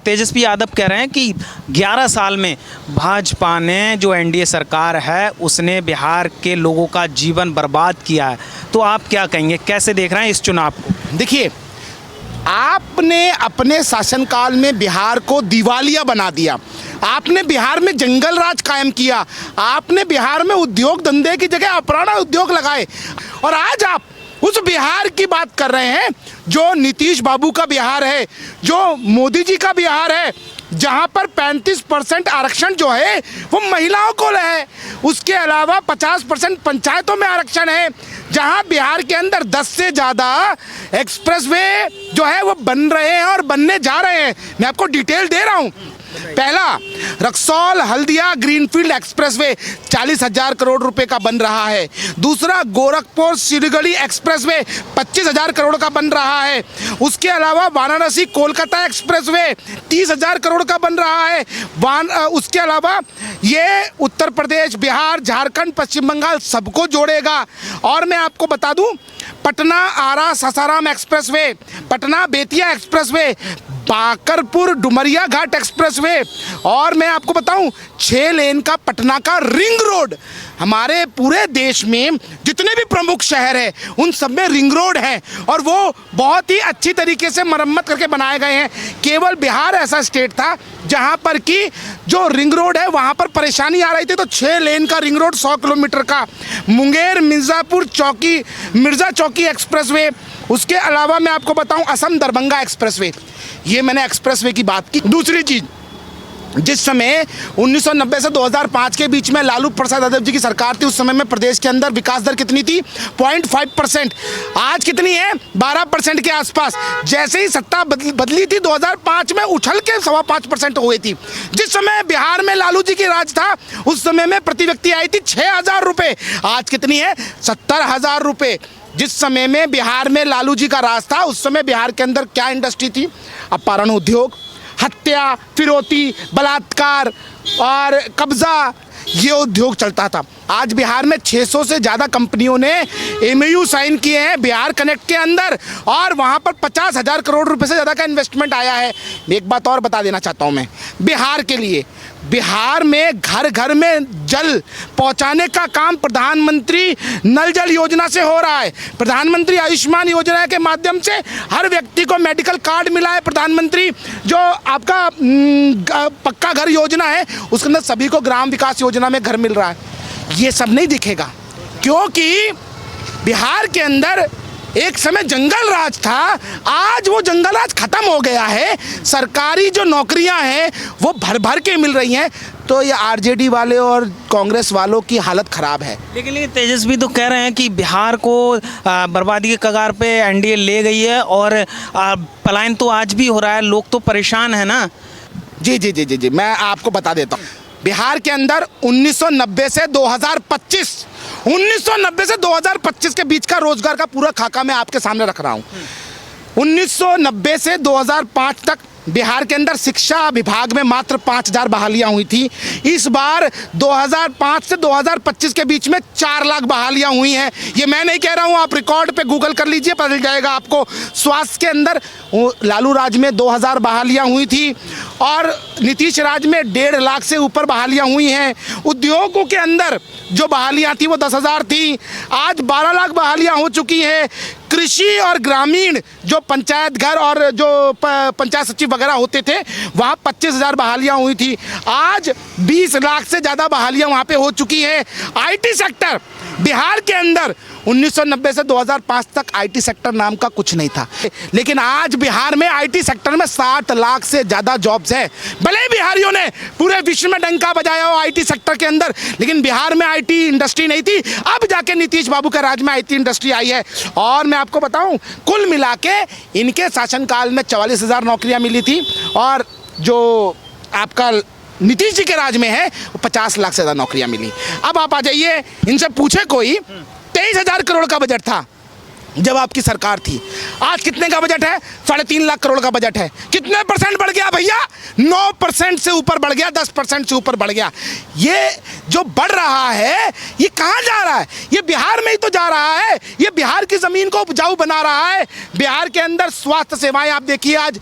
तेजस्वी यादव कह रहे हैं कि 11 साल में भाजपा ने जो एनडीए सरकार है उसने बिहार के लोगों का जीवन बर्बाद किया है। तो आप क्या कहेंगे, कैसे देख रहे हैं इस चुनाव को? देखिए, आपने अपने शासनकाल में बिहार को दिवालिया बना दिया। आपने बिहार में जंगल राज कायम किया। आपने बिहार में उद्योग धंधे की जगह अपराधा उद्योग लगाए। और आज आप उस बिहार की बात कर रहे हैं जो नीतीश बाबू का बिहार है, जो मोदी जी का बिहार है, जहां पर 35% आरक्षण जो है वो महिलाओं को है। उसके अलावा 50% पंचायतों में आरक्षण है। जहां बिहार के अंदर 10 से ज़्यादा एक्सप्रेसवे जो है वो बन रहे हैं और बनने जा रहे हैं। मैं आपको डिटेल दे रहा हूं। पहला, रक्सौल हल्दिया ग्रीनफील्ड एक्सप्रेसवे 40,000 करोड़ रुपए का बन रहा है। दूसरा, गोरखपुर सिलीगुड़ी एक्सप्रेसवे 25,000 करोड़ का बन रहा है। उसके अलावा वाराणसी कोलकाता एक्सप्रेसवे 30,000 करोड़ का बन रहा है। उसके अलावा ये उत्तर प्रदेश, बिहार, झारखंड, पश्चिम बंगाल सबको जोड़ेगा। और मैं आपको बता दूं, पटना आरा सासाराम एक्सप्रेसवे, पटना बेतिया एक्सप्रेसवे, बाकरपुर डुमरिया घाट एक्सप्रेसवे, और मैं आपको बताऊं 6 लेन का पटना का रिंग रोड। हमारे पूरे देश में जितने भी प्रमुख शहर हैं उन सब में रिंग रोड है और वो बहुत ही अच्छी तरीके से मरम्मत करके बनाए गए हैं। केवल बिहार ऐसा स्टेट था जहां पर कि जो रिंग रोड है वहां पर परेशानी आ रही थी। तो 6 लेन का रिंग रोड 100 किलोमीटर का, मुंगेर मिर्ज़ापुर चौकी मिर्ज़ा चौकी एक्सप्रेसवे। उसके अलावा मैं आपको बताऊं असम दरभंगा एक्सप्रेसवे। ये मैंने एक्सप्रेसवे की बात की। दूसरी चीज़, जिस समय 1990 से 2005 के बीच में लालू प्रसाद यादव जी की सरकार थी, उस समय में प्रदेश के अंदर विकास दर कितनी थी? 0.5%। आज कितनी है? 12% के आसपास। जैसे ही सत्ता बदली थी 2005 में, उछल के 5.25% हो गई थी। जिस समय बिहार में लालू जी की राज था उस समय में प्रति व्यक्ति आई थी 6,000 रुपये। आज कितनी है? 70,000 रुपये। जिस समय में बिहार में लालू जी का राज था उस समय बिहार के अंदर क्या इंडस्ट्री थी? अपहरण उद्योग, हत्या, फिरौती, बलात्कार और कब्जा, ये उद्योग चलता था। आज बिहार में 600 से ज़्यादा कंपनियों ने एमओयू साइन किए हैं बिहार कनेक्ट के अंदर और वहाँ पर 50,000 करोड़ रुपए से ज़्यादा का इन्वेस्टमेंट आया है। एक बात और बता देना चाहता हूँ मैं बिहार के लिए, बिहार में घर घर में जल पहुंचाने का काम प्रधानमंत्री नल जल योजना से हो रहा है। प्रधानमंत्री आयुष्मान योजना के माध्यम से हर व्यक्ति को मेडिकल कार्ड मिला है। प्रधानमंत्री जो आपका पक्का घर योजना है उसके अंदर सभी को ग्राम विकास योजना में घर मिल रहा है। ये सब नहीं दिखेगा क्योंकि बिहार के अंदर एक समय जंगल राज था, आज वो जंगल राज खत्म हो गया है। सरकारी जो नौकरियां हैं वो भर भर के मिल रही हैं। तो ये आरजेडी वाले और कांग्रेस वालों की हालत ख़राब है। लेकिन तेजस्वी तो कह रहे हैं कि बिहार को बर्बादी के कगार पे एनडीए ले गई है और पलायन तो आज भी हो रहा है, लोग तो परेशान है ना। जी जी जी जी जी मैं आपको बता देता हूँ। बिहार के अंदर 1990 से 2025 के बीच का रोजगार का पूरा खाका मैं आपके सामने रख रहा हूँ। 1990 से 2005 तक बिहार के अंदर शिक्षा विभाग में मात्र 5,000 बहालियां हुई थी। इस बार 2005 से 2025 के बीच में 4 लाख बहालियां हुई हैं। ये मैं नहीं कह रहा हूं, आप रिकॉर्ड पे गूगल कर लीजिए, पता चल जाएगा आपको। स्वास्थ्य के अंदर लालू राज में 2,000 बहालियां हुई थी और नीतीश राज में 1.5 लाख से ऊपर बहालियां हुई हैं। उद्योगों के अंदर जो बहालियां थी वो 10,000 थी, आज 12 लाख बहालियां हो चुकी हैं। कृषि और ग्रामीण जो पंचायत घर और जो पंचायत सचिव वगैरह होते थे वहाँ 25,000 बहालियाँ हुई थी, आज 20 लाख से ज़्यादा बहालियाँ वहाँ पे हो चुकी हैं। आईटी सेक्टर बिहार के अंदर 1990 से 2005 तक आईटी सेक्टर नाम का कुछ नहीं था, लेकिन आज बिहार में आईटी सेक्टर में 60 लाख से ज़्यादा जॉब्स हैं। भले बिहारियों ने पूरे विश्व में डंका बजाया हो आईटी सेक्टर के अंदर, लेकिन बिहार में आईटी इंडस्ट्री नहीं थी। अब जाके नीतीश बाबू के राज में आईटी इंडस्ट्री आई है। और मैं आपको बताऊं, कुल मिला के इनके शासनकाल में 44,000 नौकरियाँ मिली थी और जो आपका नीतीश जी के राज में है वो 50 लाख से ज़्यादा नौकरियां मिली। अब आप आ जाइए, इनसे पूछे कोई, 23,000 करोड़ का बजट था जब आपकी सरकार थी, आज कितने का बजट है? 3.5 लाख करोड़ का बजट है। कितने परसेंट बढ़ गया भैया? 9% से ऊपर बढ़ गया, 10% से ऊपर बढ़ गया। ये जो बढ़ रहा है ये कहाँ जा रहा है? ये बिहार में ही तो जा रहा है। ये बिहार की ज़मीन को उपजाऊ बना रहा है। बिहार के अंदर स्वास्थ्य सेवाएं आप देखिए, आज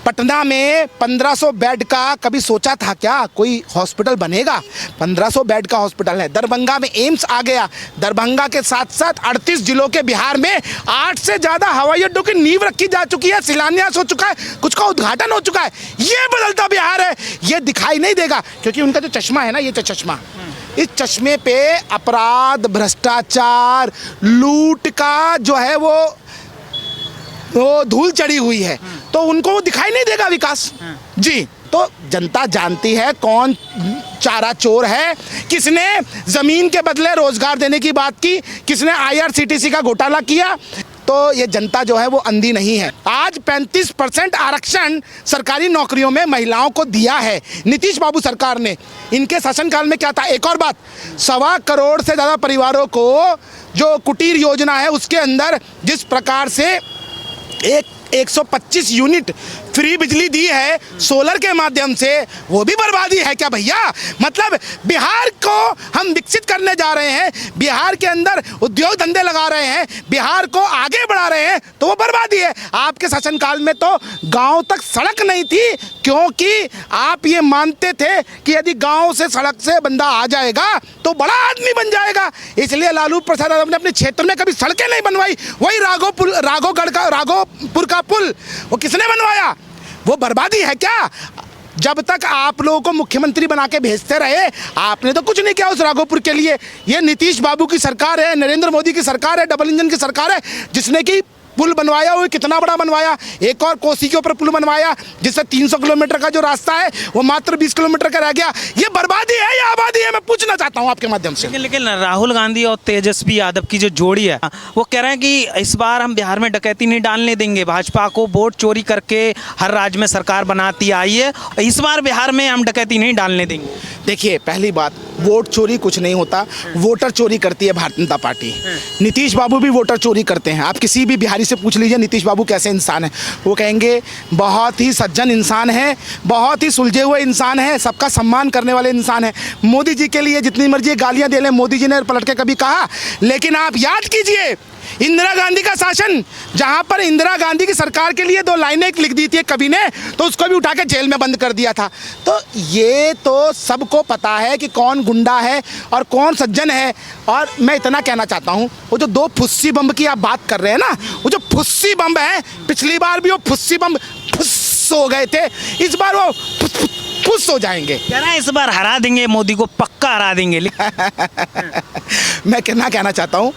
पटना में 1500 बेड का कभी सोचा था क्या कोई हॉस्पिटल बनेगा? 1500 बेड का हॉस्पिटल है। दरभंगा में एम्स आ गया। दरभंगा के साथ साथ 38 जिलों के बिहार में 8 से ज़्यादा हवाई अड्डों की नींव रखी जा चुकी है, शिलान्यास हो चुका है, कुछ का उद्घाटन हो चुका है। ये बदलता बिहार है, ये दिखाई नहीं देगा क्योंकि उनका जो चश्मा है ना, ये चश्मा, इस चश्मे पे अपराध, भ्रष्टाचार, लूट का जो है वो धूल चढ़ी हुई है, तो उनको वो दिखाई नहीं देगा विकास जी। तो जनता जानती है कौन चारा चोर है, किसने जमीन के बदले रोजगार देने की बात की, किसने IRCTC का घोटाला किया। तो ये जनता जो है वो अंधी नहीं है। आज 35% आरक्षण सरकारी नौकरियों में महिलाओं को दिया है नीतीश बाबू सरकार ने। इनके शासनकाल में क्या था? एक और बात, 1.25 करोड़ से ज़्यादा परिवारों को जो कुटीर योजना है उसके अंदर जिस प्रकार से 125 यूनिट फ्री बिजली दी है सोलर के माध्यम से, वो भी बर्बादी है क्या भैया? मतलब बिहार को हम विकसित करने जा रहे हैं, बिहार के अंदर उद्योग धंधे लगा रहे हैं, बिहार को आगे बढ़ा रहे हैं, तो वो बर्बादी है। आपके शासनकाल में तो गांव तक सड़क नहीं थी, क्योंकि आप ये मानते थे कि यदि गांव से सड़क से बंदा आ जाएगा तो बड़ा आदमी बन जाएगा। इसलिए लालू प्रसाद यादव ने अपने क्षेत्र में कभी सड़कें नहीं बनवाई। वही राघोपुर का पुल वो किसने बनवाया? वो बर्बादी है क्या? जब तक आप लोगों को मुख्यमंत्री बना के भेजते रहे, आपने तो कुछ नहीं किया उस राघोपुर के लिए। ये नीतीश बाबू की सरकार है, नरेंद्र मोदी की सरकार है, डबल इंजन की सरकार है, जिसने कि पुल बनवाया। वो कितना बड़ा बनवाया? एक और कोसी के ऊपर पुल बनवाया, जिससे 300 किलोमीटर का जो रास्ता है वो मात्र 20 किलोमीटर का रह गया। ये बर्बादी है या आबादी है? मैं पूछना चाहता हूँ आपके माध्यम से। लेकिन राहुल गांधी और तेजस्वी यादव की जो जोड़ी है, वो कह रहे हैं कि इस बार हम बिहार में डकैती नहीं डालने देंगे। भाजपा को वोट चोरी करके हर राज्य में सरकार बनाती आई है, इस बार बिहार में हम डकैती नहीं डालने देंगे। देखिए, पहली बात, वोट चोरी कुछ नहीं होता, वोटर चोरी करती है भारतीय जनता पार्टी। नीतीश बाबू भी वोटर चोरी करते हैं। आप किसी भी बिहारी से पूछ लीजिए नीतीश बाबू कैसे इंसान है, वो कहेंगे बहुत ही सज्जन इंसान है, बहुत ही सुलझे हुए इंसान है, सबका सम्मान करने वाले इंसान है। मोदी जी के लिए जितनी मर्जी गालियां दे लें, मोदी जी ने पलट के कभी कहा। लेकिन आप याद कीजिए इंदिरा गांधी का शासन, जहां पर इंदिरा गांधी की सरकार के लिए 2 लाइनें लिख दी थी कभी ने, तो उसको भी उठा के जेल में बंद कर दिया था। तो ये तो सबको पता है कि कौन गुंडा है और कौन सज्जन है। और मैं इतना कहना चाहता हूं, वो जो 2 फुस्सी बम की आप बात कर रहे हैं ना, वो जो फुस्सी बम है, पिछली बार भी वो फुस्सी बम फुस हो गए थे, इस बार वो फुस हो जाएंगे। कह रहा है इस बार हरा देंगे, मोदी को पक्का हरा देंगे। मैं कितना कहना चाहता हूं,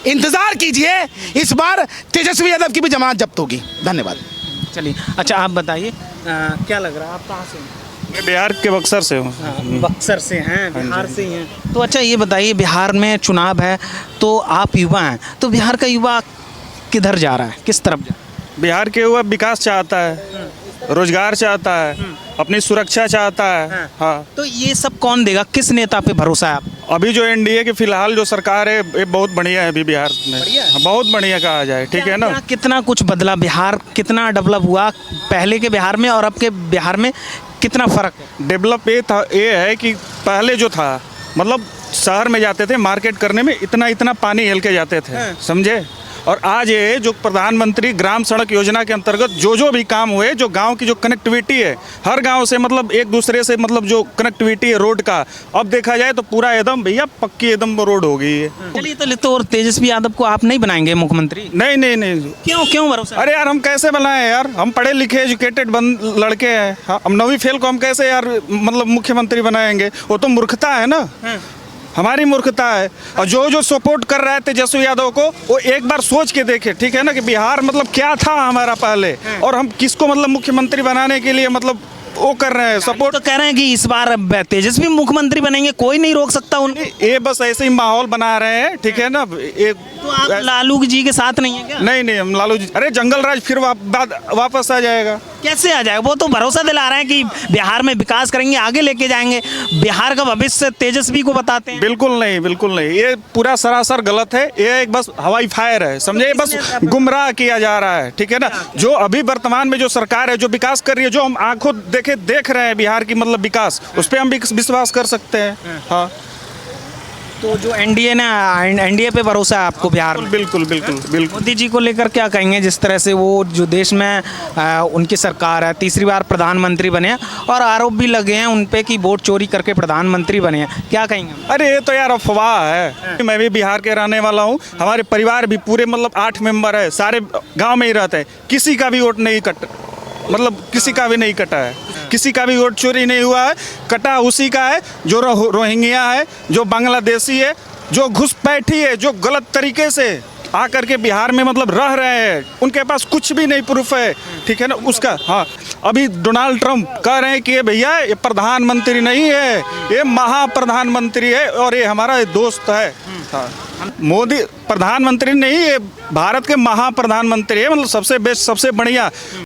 इंतजार कीजिए, इस बार तेजस्वी यादव की भी जमानत जब्त होगी। धन्यवाद। चलिए, अच्छा आप बताइए क्या लग रहा है, आप कहाँ से हैं? मैं बिहार के बक्सर से हूँ। बक्सर से हैं, बिहार से ही हैं। तो अच्छा ये बताइए, बिहार में चुनाव है तो आप युवा हैं, तो बिहार का युवा किधर जा रहा है, किस तरफ जा रहा है? बिहार के युवा विकास चाहता है, रोजगार चाहता है, अपनी सुरक्षा चाहता है। हाँ, तो ये सब कौन देगा, किस नेता पे भरोसा है आप? अभी जो एनडीए की फिलहाल जो सरकार है ये बहुत बढ़िया है अभी बिहार में। हाँ, बहुत बढ़िया कहा जाए, ठीक है ना। कितना कुछ बदला, बिहार कितना डेवलप हुआ पहले के बिहार में और अब के बिहार में, कितना फर्क है? डेवलप ये है कि पहले जो था, मतलब शहर में जाते थे मार्केट करने में, इतना पानी हिल के जाते थे, समझे। और आज ये जो प्रधानमंत्री ग्राम सड़क योजना के अंतर्गत जो भी काम हुए, जो गांव की जो कनेक्टिविटी है, हर गांव से मतलब एक दूसरे से मतलब जो कनेक्टिविटी है रोड का, अब देखा जाए तो पूरा एकदम भैया पक्की एकदम रोड हो गई है। चलिए, तो और तेजस्वी यादव को आप नहीं बनाएंगे मुख्यमंत्री? नहीं। क्यों भरोसा? अरे यार, हम कैसे बनाए यार, हम पढ़े लिखे एजुकेटेड लड़के हैं। हाँ, हम 9वीं फेल को हम कैसे यार मतलब मुख्यमंत्री बनाएंगे? वो तो मूर्खता है ना, हमारी मूर्खता है। और जो सपोर्ट कर रहा है तेजस्वी यादव को, वो एक बार सोच के देखे, ठीक है ना, कि बिहार मतलब क्या था हमारा पहले, और हम किसको मतलब मुख्यमंत्री बनाने के लिए मतलब वो कर रहे हैं सपोर्ट। तो कह रहे हैं कि इस बार तेजस्वी मुख्यमंत्री बनेंगे, कोई नहीं रोक सकता उनको। ये बस ऐसे ही माहौल बना रहे हैं, ठीक है ना। तो आप लालू जी के साथ नहीं है क्या? नहीं, हम लालू जी, अरे जंगल राज फिर वापस आ जाएगा। कैसे आ जाएगा? वो तो भरोसा दिला रहे हैं कि बिहार में विकास करेंगे, आगे लेके जाएंगे, बिहार का भविष्य तेजस्वी को बताते हैं। बिल्कुल नहीं, ये पूरा सरासर गलत है। ये एक बस हवाई फायर है, समझे, बस गुमराह किया जा रहा है, ठीक है ना। जो अभी वर्तमान में जो सरकार है, जो विकास कर रही है, जो हम आंखों देख रहे हैं बिहार की मतलब विकास, उस पर हम विश्वास कर सकते हैं। हाँ, तो जो एनडीए पे भरोसा है आपको बिहार में? बिल्कुल बिल्कुल बिल्कुल। मोदी जी को लेकर क्या कहेंगे, जिस तरह से वो जो देश में उनकी सरकार है, तीसरी बार प्रधानमंत्री बने हैं और आरोप भी लगे हैं उन पे कि वोट चोरी करके प्रधानमंत्री बने हैं, क्या कहेंगे? अरे ये तो यार अफवाह है। मैं भी बिहार के रहने वाला हूँ, हमारे परिवार भी पूरे मतलब 8 मेंबर है, सारे गांव में ही रहते हैं, किसी का भी वोट नहीं किसी का भी नहीं कटा है, किसी का भी वोट चोरी नहीं हुआ है। कटा उसी का है जो रोहिंग्या है, जो बांग्लादेशी है, जो घुसपैठी है, जो गलत तरीके से आकर के बिहार में मतलब रह रहे हैं, उनके पास कुछ भी नहीं प्रूफ है, ठीक है ना उसका। हाँ, अभी डोनाल्ड ट्रंप कह रहे हैं कि ये भैया ये प्रधानमंत्री नहीं है, ये महाप्रधानमंत्री है और ये हमारा दोस्त है। हाँ, मोदी प्रधानमंत्री नहीं, ये भारत के महाप्रधानमंत्री है, मतलब सबसे बेस्ट, सबसे बढ़िया।